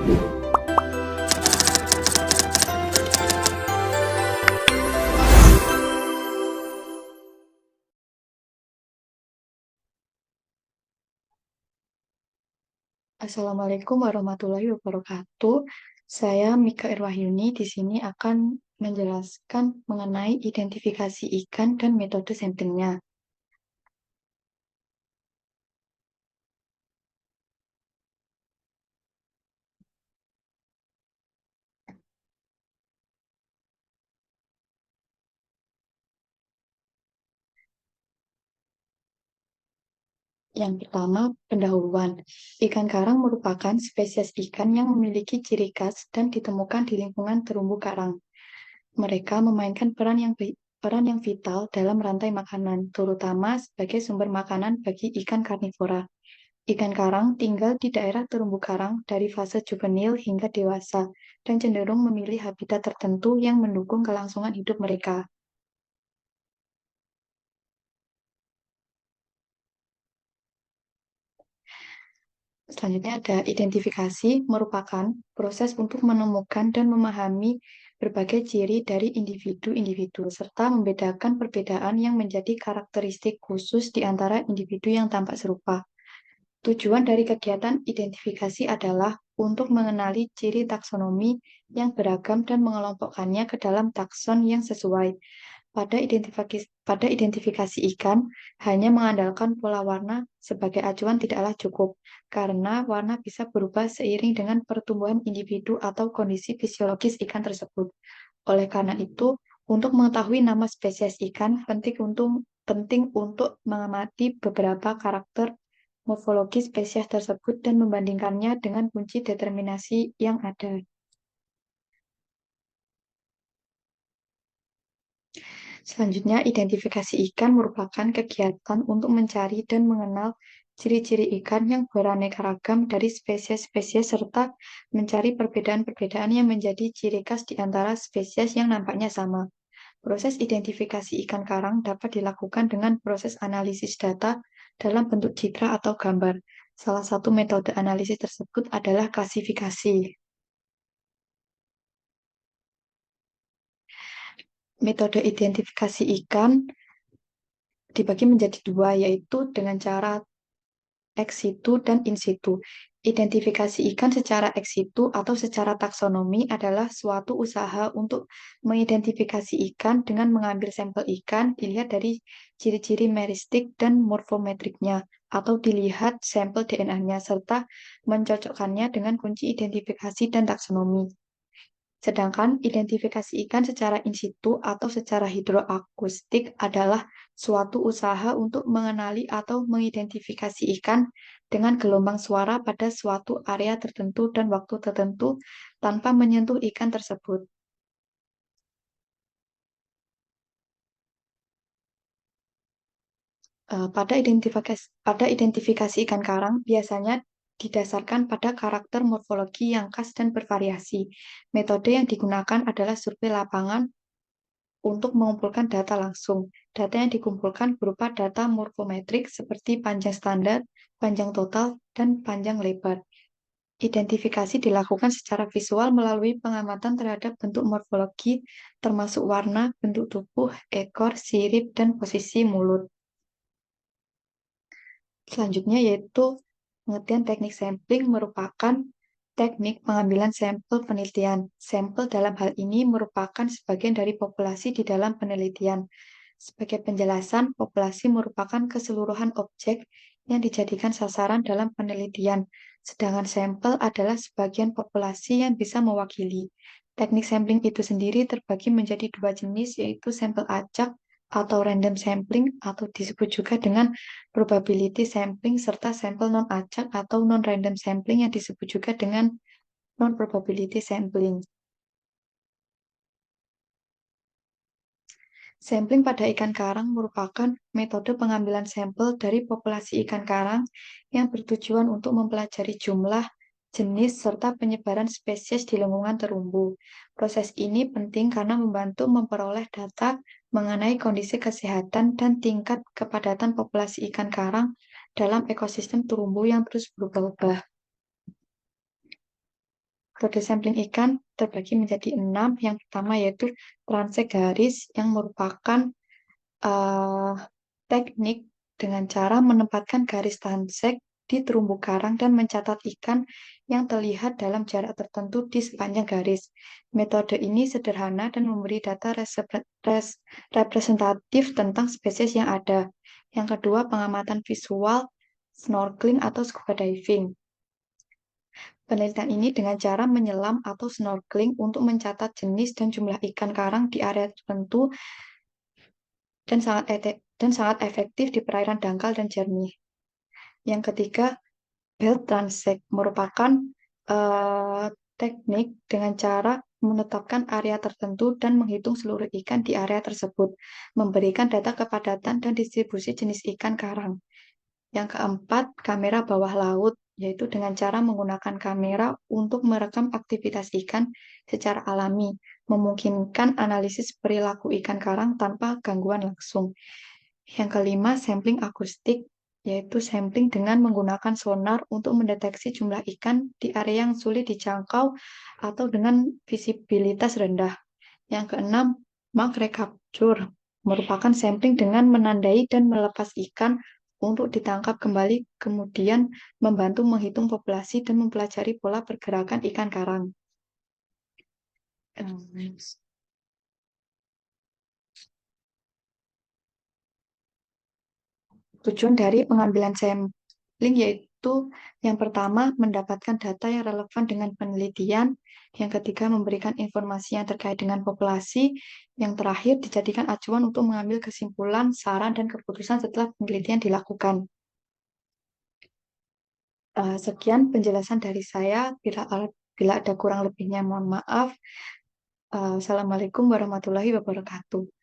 Assalamualaikum warahmatullahi wabarakatuh. Saya Mika Irwahyuni di sini akan menjelaskan mengenai identifikasi ikan dan metode samplingnya. Yang pertama, pendahuluan. Ikan karang merupakan spesies ikan yang memiliki ciri khas dan ditemukan di lingkungan terumbu karang. Mereka memainkan peran yang vital dalam rantai makanan, terutama sebagai sumber makanan bagi ikan karnivora. Ikan karang tinggal di daerah terumbu karang dari fase juvenil hingga dewasa dan cenderung memilih habitat tertentu yang mendukung kelangsungan hidup mereka. Selanjutnya ada identifikasi, merupakan proses untuk menemukan dan memahami berbagai ciri dari individu-individu, serta membedakan perbedaan yang menjadi karakteristik khusus di antara individu yang tampak serupa. Tujuan dari kegiatan identifikasi adalah untuk mengenali ciri taksonomi yang beragam dan mengelompokkannya ke dalam takson yang sesuai. Pada identifikasi ikan, hanya mengandalkan pola warna sebagai acuan tidaklah cukup, karena warna bisa berubah seiring dengan pertumbuhan individu atau kondisi fisiologis ikan tersebut. Oleh karena itu, untuk mengetahui nama spesies ikan, penting untuk mengamati beberapa karakter morfologi spesies tersebut dan membandingkannya dengan kunci determinasi yang ada. Selanjutnya, identifikasi ikan merupakan kegiatan untuk mencari dan mengenal ciri-ciri ikan yang beraneka ragam dari spesies-spesies serta mencari perbedaan-perbedaan yang menjadi ciri khas di antara spesies yang nampaknya sama. Proses identifikasi ikan karang dapat dilakukan dengan proses analisis data dalam bentuk citra atau gambar. Salah satu metode analisis tersebut adalah klasifikasi. Metode identifikasi ikan dibagi menjadi dua, yaitu dengan cara ex situ dan in situ. Identifikasi ikan secara ex situ atau secara taksonomi adalah suatu usaha untuk mengidentifikasi ikan dengan mengambil sampel ikan, dilihat dari ciri-ciri meristik dan morfometriknya, atau dilihat sampel DNA-nya, serta mencocokkannya dengan kunci identifikasi dan taksonomi. Sedangkan identifikasi ikan secara in situ atau secara hidroakustik adalah suatu usaha untuk mengenali atau mengidentifikasi ikan dengan gelombang suara pada suatu area tertentu dan waktu tertentu tanpa menyentuh ikan tersebut. Pada identifikasi ikan karang biasanya didasarkan pada karakter morfologi yang khas dan bervariasi. Metode yang digunakan adalah survei lapangan untuk mengumpulkan data langsung. Data yang dikumpulkan berupa data morfometrik seperti panjang standar, panjang total, dan panjang lebar. Identifikasi dilakukan secara visual melalui pengamatan terhadap bentuk morfologi, termasuk warna, bentuk tubuh, ekor, sirip, dan posisi mulut. Selanjutnya yaitu pengertian teknik sampling merupakan teknik pengambilan sampel penelitian. Sampel dalam hal ini merupakan sebagian dari populasi di dalam penelitian. Sebagai penjelasan, populasi merupakan keseluruhan objek yang dijadikan sasaran dalam penelitian, sedangkan sampel adalah sebagian populasi yang bisa mewakili. Teknik sampling itu sendiri terbagi menjadi dua jenis, yaitu sampel acak atau random sampling, atau disebut juga dengan probability sampling, serta sampel non-acak atau non-random sampling yang disebut juga dengan non-probability sampling. Sampling pada ikan karang merupakan metode pengambilan sampel dari populasi ikan karang yang bertujuan untuk mempelajari jumlah, jenis, serta penyebaran spesies di lingkungan terumbu. Proses ini penting karena membantu memperoleh data mengenai kondisi kesehatan dan tingkat kepadatan populasi ikan karang dalam ekosistem terumbu yang terus berubah-ubah. Metode sampling ikan terbagi menjadi 6. Yang pertama yaitu transek garis yang merupakan eh, teknik dengan cara menempatkan garis transek di terumbu karang dan mencatat ikan yang terlihat dalam jarak tertentu di sepanjang garis. Metode ini sederhana dan memberi data representatif tentang spesies yang ada. Yang kedua, pengamatan visual, snorkeling atau scuba diving. Penelitian ini dengan cara menyelam atau snorkeling untuk mencatat jenis dan jumlah ikan karang di area tertentu dan sangat efektif di perairan dangkal dan jernih. Yang ketiga, belt transect merupakan eh, teknik dengan cara menetapkan area tertentu dan menghitung seluruh ikan di area tersebut, memberikan data kepadatan dan distribusi jenis ikan karang. Yang keempat, kamera bawah laut, yaitu dengan cara menggunakan kamera untuk merekam aktivitas ikan secara alami, memungkinkan analisis perilaku ikan karang tanpa gangguan langsung. Yang kelima, sampling akustik, yaitu sampling dengan menggunakan sonar untuk mendeteksi jumlah ikan di area yang sulit dijangkau atau dengan visibilitas rendah. Yang keenam, mark recapture merupakan sampling dengan menandai dan melepas ikan untuk ditangkap kembali, kemudian membantu menghitung populasi dan mempelajari pola pergerakan ikan karang. Tujuan dari pengambilan sampling yaitu yang pertama mendapatkan data yang relevan dengan penelitian, yang ketiga memberikan informasi yang terkait dengan populasi, yang terakhir dijadikan acuan untuk mengambil kesimpulan, saran, dan keputusan setelah penelitian dilakukan. Sekian penjelasan dari saya. Bila ada kurang lebihnya, mohon maaf. Assalamualaikum warahmatullahi wabarakatuh.